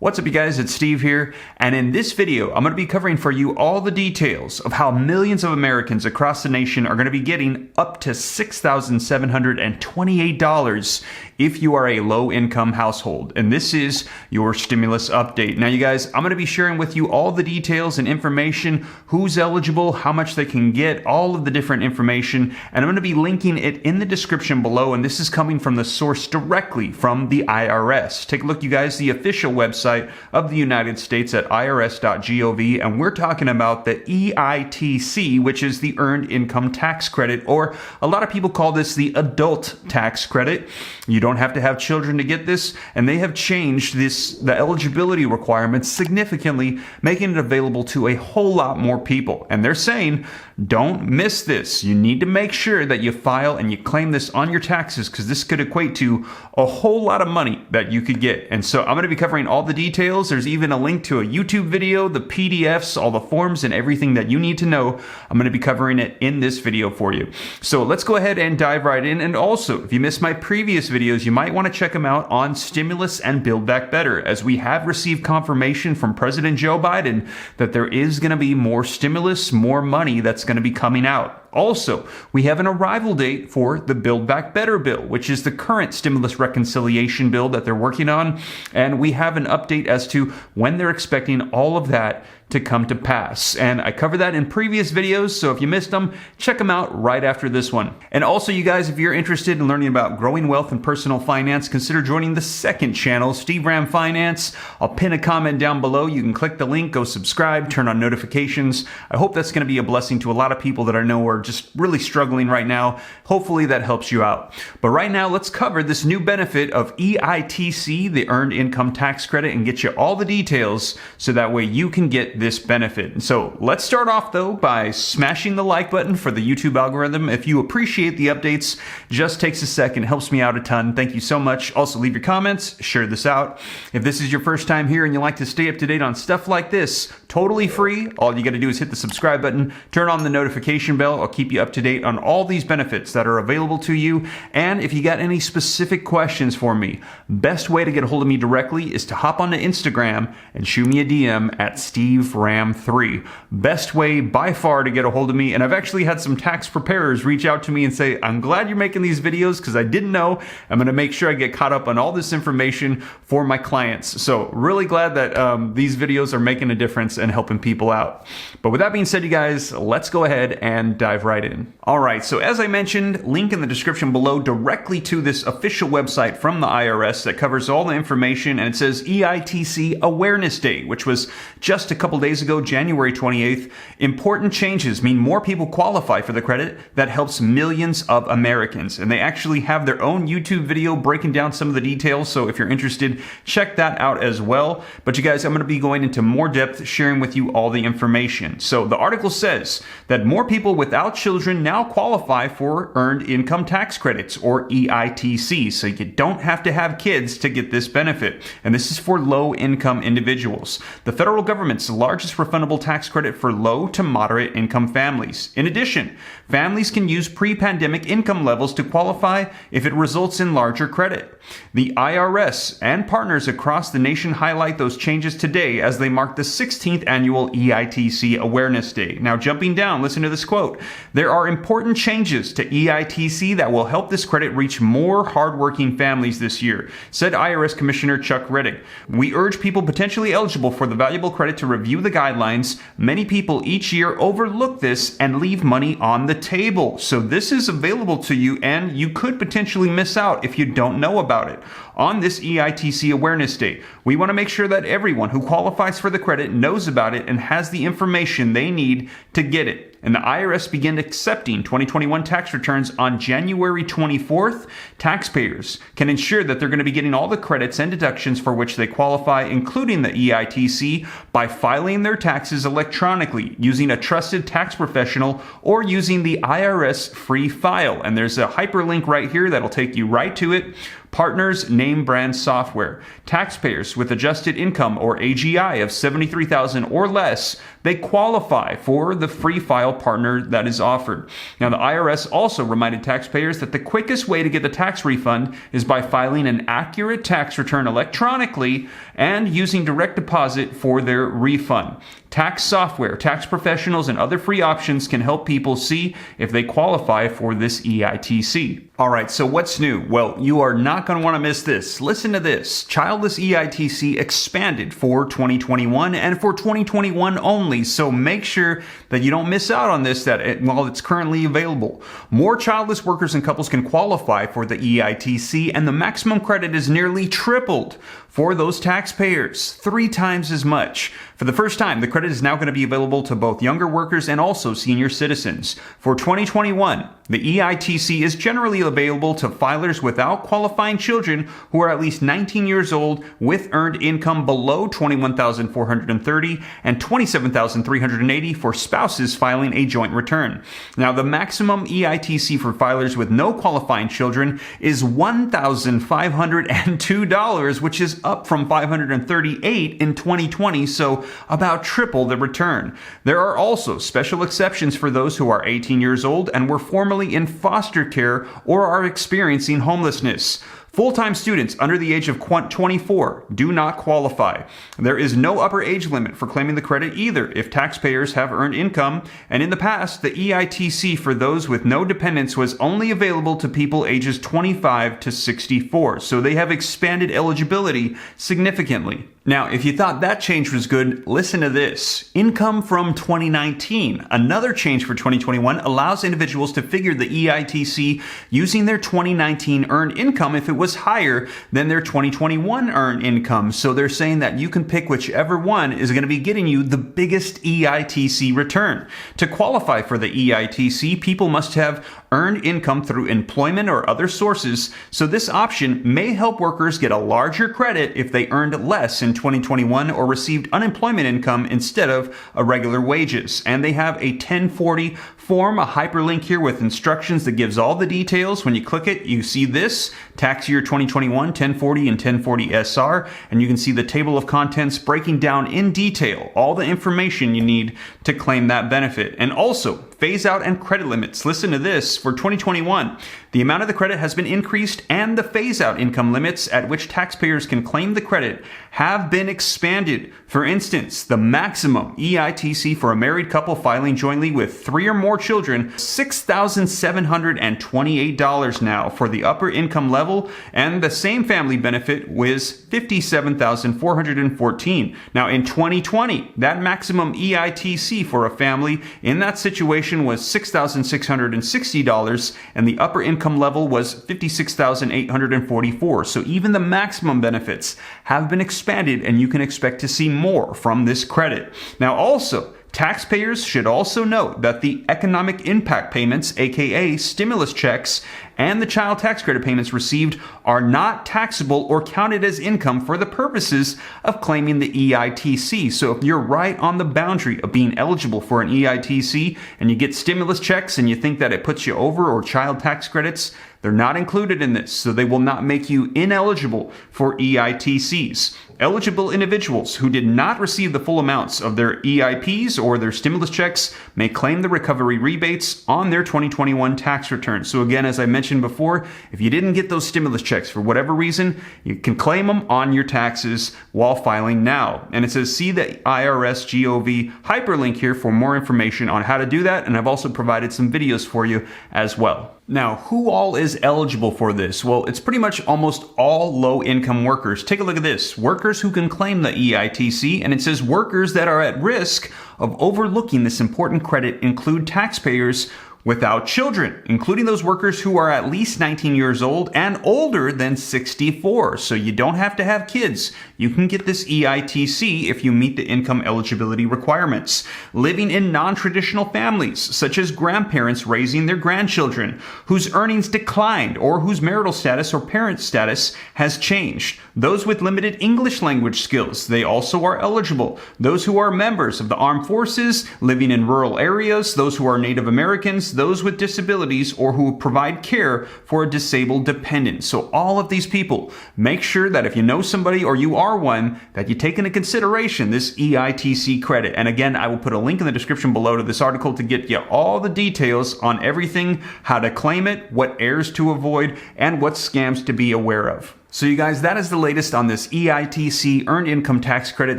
What's up, you guys? It's Steve here, and in this video, I'm going to be covering for you all the details of how millions of Americans across the nation are going to be getting up to $6,728 if you are a low-income household. And this is your stimulus update. Now, you guys, I'm going to be sharing with you all the details and information, who's eligible, how much they can get, all of the different information, and I'm going to be linking it in the description below, and this is coming from the source directly from the IRS. Take a look, you guys, the official website of the United States at irs.gov, and we're talking about the EITC, which is the Earned Income Tax Credit, or a lot of people call this the Adult Tax Credit. You don't have to have children to get this, and they have changed the eligibility requirements significantly, making it available to a whole lot more people. And they're saying, don't miss this. You need to make sure that you file and you claim this on your taxes, because this could equate to a whole lot of money that you could get. And so I'm going to be covering all the details. There's even a link to a YouTube video, the PDFs, all the forms, and everything that you need to know. I'm going to be covering it in this video for you. So let's go ahead and dive right in. And also, if you missed my previous videos, you might want to check them out on stimulus and Build Back Better, as we have received confirmation from President Joe Biden that there is going to be more stimulus, more money that's going to be coming out. Also, we have an arrival date for the Build Back Better bill, which is the current stimulus reconciliation bill that they're working on. And we have an update as to when they're expecting all of that to come to pass. And I covered that in previous videos, so if you missed them, check them out right after this one. And also, you guys, if you're interested in learning about growing wealth and personal finance, consider joining the second channel, Steve Ram Finance. I'll pin a comment down below. You can click the link, go subscribe, turn on notifications. I hope that's going to be a blessing to a lot of people that I know are just really struggling right now. Hopefully that helps you out. But right now, let's cover this new benefit of EITC, the Earned Income Tax Credit, and get you all the details so that way you can get this benefit. So let's start off though by smashing the like button for the YouTube algorithm. If you appreciate the updates, just takes a second, helps me out a ton. Thank you so much. Also, leave your comments, share this out. If this is your first time here and you like to stay up to date on stuff like this, totally free. All you got to do is hit the subscribe button, turn on the notification bell. I'll keep you up to date on all these benefits that are available to you. And if you got any specific questions for me, best way to get a hold of me directly is to hop onto Instagram and shoot me a DM at SteveRam3. Best way by far to get a hold of me. And I've actually had some tax preparers reach out to me and say, I'm glad you're making these videos because I didn't know. I'm going to make sure I get caught up on all this information for my clients. So really glad that these videos are making a difference and helping people out. But with that being said, you guys, let's go ahead and dive right in. All right, so as I mentioned, link in the description below directly to this official website from the IRS that covers all the information, and it says EITC Awareness Day, which was just a couple days ago, January 28th. Important changes mean more people qualify for the credit that helps millions of Americans. And they actually have their own YouTube video breaking down some of the details, so if you're interested, check that out as well. But you guys, I'm going to be going into more depth, sharing with you all the information. So the article says that more people without children now qualify for Earned Income Tax Credits, or EITC, so you don't have to have kids to get this benefit. And this is for low-income individuals. The federal government's largest refundable tax credit for low to moderate income families. In addition, families can use pre-pandemic income levels to qualify if it results in larger credit. The IRS and partners across the nation highlight those changes today as they mark the 16th annual EITC Awareness Day. Now, jumping down, listen to this quote. There are important changes to EITC that will help this credit reach more hardworking families this year, said IRS Commissioner Chuck Reddick. We urge people potentially eligible for the valuable credit to review the guidelines. Many people each year overlook this and leave money on the table. So this is available to you, and you could potentially miss out if you don't know about it. On this EITC Awareness Day, we want to make sure that everyone who qualifies for the credit knows about it and has the information they need to get it. And the IRS began accepting 2021 tax returns on January 24th. Taxpayers can ensure that they're going to be getting all the credits and deductions for which they qualify, including the EITC, by filing their taxes electronically using a trusted tax professional or using the IRS free file. And there's a hyperlink right here that'll take you right to it. partners, name brand software. Taxpayers with adjusted income or AGI of $73,000 or less, they qualify for the free file partner that is offered. Now, the IRS also reminded taxpayers that the quickest way to get the tax refund is by filing an accurate tax return electronically and using direct deposit for their refund. Tax software, tax professionals, and other free options can help people see if they qualify for this EITC. All right, so what's new? Well, you are not going to want to miss this. Listen to this. Childless EITC expanded for 2021 and for 2021 only, so make sure that you don't miss out on this while it's currently available. More childless workers and couples can qualify for the EITC, and the maximum credit is nearly tripled for those taxpayers, 3 times as much. For the first time, the credit is now going to be available to both younger workers and also senior citizens. For 2021, the EITC is generally available to filers without qualifying children who are at least 19 years old with earned income below $21,430 and $27,380 for spouses filing a joint return. Now, the maximum EITC for filers with no qualifying children is $1,502, which is up from $538 in 2020, so about triple the return. There are also special exceptions for those who are 18 years old and were formerly in foster care or are experiencing homelessness. Full-time students under the age of 24 do not qualify. There is no upper age limit for claiming the credit either if taxpayers have earned income, and in the past, the EITC for those with no dependents was only available to people ages 25 to 64, so they have expanded eligibility significantly. Now, if you thought that change was good, listen to this. Income from 2019. Another change for 2021 allows individuals to figure the EITC using their 2019 earned income if it was higher than their 2021 earned income. So they're saying that you can pick whichever one is going to be getting you the biggest EITC return. To qualify for the EITC, people must have earned income through employment or other sources, so this option may help workers get a larger credit if they earned less in 2021 or received unemployment income instead of regular wages. And they have a 1040 form, a hyperlink here with instructions that gives all the details. When you click it, you see this, tax year 2021, 1040 and 1040 SR, and you can see the table of contents breaking down in detail all the information you need to claim that benefit. And also, phase out and credit limits. Listen to this. For 2021, the amount of the credit has been increased and the phase out income limits at which taxpayers can claim the credit have been expanded. For instance, the maximum EITC for a married couple filing jointly with 3 or more children, $6,728 now for the upper income level, and the same family benefit was $57,414. Now in 2020, that maximum EITC for a family in that situation was $6,660, and the upper income level was $56,844. So even the maximum benefits have been expanded, and you can expect to see more from this credit. Now also, taxpayers should also note that the economic impact payments, aka stimulus checks, and the child tax credit payments received are not taxable or counted as income for the purposes of claiming the EITC. So if you're right on the boundary of being eligible for an EITC and you get stimulus checks and you think that it puts you over, or child tax credits, they're not included in this, so they will not make you ineligible for EITCs. Eligible individuals who did not receive the full amounts of their EIPs or their stimulus checks may claim the recovery rebates on their 2021 tax return. So again, as I mentioned before, if you didn't get those stimulus checks for whatever reason, you can claim them on your taxes while filing now. And it says see the IRS GOV hyperlink here for more information on how to do that, and I've also provided some videos for you as well. Now, who all is eligible for this? Well, it's pretty much almost all low-income workers. Take a look at this. Workers who can claim the EITC, and it says workers that are at risk of overlooking this important credit include taxpayers without children, including those workers who are at least 19 years old and older than 64. So you don't have to have kids. You can get this EITC if you meet the income eligibility requirements. Living in non-traditional families, such as grandparents raising their grandchildren, whose earnings declined or whose marital status or parent status has changed. Those with limited English language skills, they also are eligible. Those who are members of the armed forces, living in rural areas, those who are Native Americans, guardians, those with disabilities, or who provide care for a disabled dependent. So all of these people, make sure that if you know somebody or you are one, that you take into consideration this EITC credit. And again, I will put a link in the description below to this article to get you all the details on everything, how to claim it, what errors to avoid, and what scams to be aware of. So you guys, that is the latest on this EITC Earned Income Tax Credit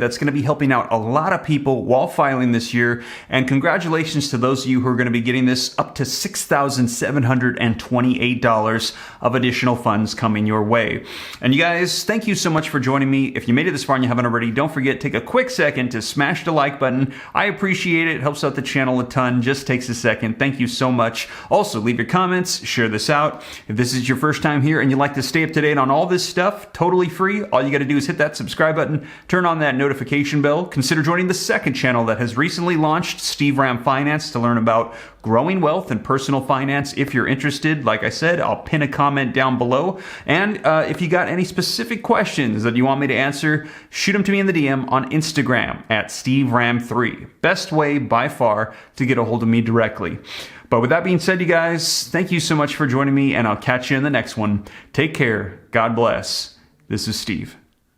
that's going to be helping out a lot of people while filing this year. And congratulations to those of you who are going to be getting this up to $6,728 of additional funds coming your way. And you guys, thank you so much for joining me. If you made it this far and you haven't already, don't forget, take a quick second to smash the like button. I appreciate it. It helps out the channel a ton. Just takes a second. Thank you so much. Also, leave your comments, share this out. If this is your first time here and you'd like to stay up to date on all this stuff, totally free. All you got to do is hit that subscribe button, turn on that notification bell. Consider joining the second channel that has recently launched, Steve Ram Finance, to learn about growing wealth and personal finance. If you're interested, like I said, I'll pin a comment down below. And if you got any specific questions that you want me to answer, shoot them to me in the DM on Instagram at SteveRam3. Best way by far to get a hold of me directly. But with that being said, you guys, thank you so much for joining me, and I'll catch you in the next one. Take care. God bless. This is Steve.